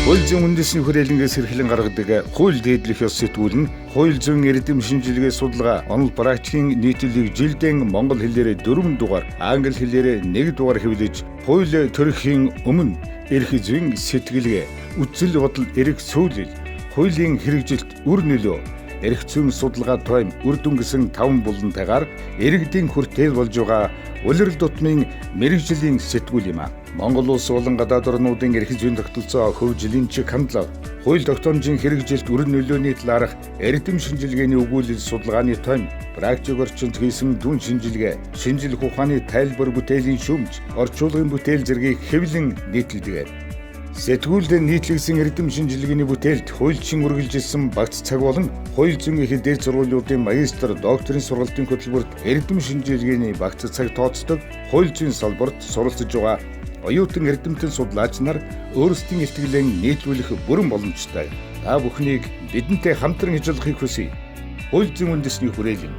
Хууль зүйн үндэсний хүрээлэнгээс эрхлэн гаргадаг хууль дээдлэх ёс сэтгүүл нь хууль зүйн эрдэм шинжилгээ судалгаа онол практикийн нийтлэлийг жилдээ монгол хэлээр 4 дугаар, англи хэлээр 1 дугаар хэвлэж, хууль төрөхийн өмнө эрх зүйн сэтгэлгээ, үцэл бодол, эрх сөүлэл, хуулийн хэрэгжилт, үр нөлөө, эрх зүйн судалгаа тойм үр дүн гэсэн 5 булантайгаар иргэдийн хүртэл болж байгаа улирал дутмын мэрэгжлийн сэтгүүл юм а. Монгол улс болон гадаад орнуудын эрх зүйн тогтолцоо хөгжлийн чиг хандлага, хууль тогтоомжийн хэрэгжилт үр нөлөөний талаарх эрдэм шинжилгээний өгүүлэл судалгааны тойм, практик орчинд хийсэн дүн шинжилгээ, шинжилх ухааны тайлбар, бүтээлийн шүүмж, орчуулгын бүтээл зэргийг хэвлэн нийтлэдэг. Сэтгүүлд нийтлэгдсэн эрдэм шинжилгээний бүтээлд хуульчин үргэлжилсэн багц цаг болон хууль зүйн их дээд сургуулиудын магистр, докторийн сургалтын хөтөлбөрт эрдэм шинжилгээний багц цаг тооцдог хууль зүйн салбарт суралцж байгаа оюутан эрдэмтэн судлаач нар өөрсдийн ихтгэлээ нийлүүлэх бүрэн боломжтой. Та бүхнийг бидэнтэй хамтран ажиллахыг хүсье. Хууль зүйн үндэсний хүрээлэн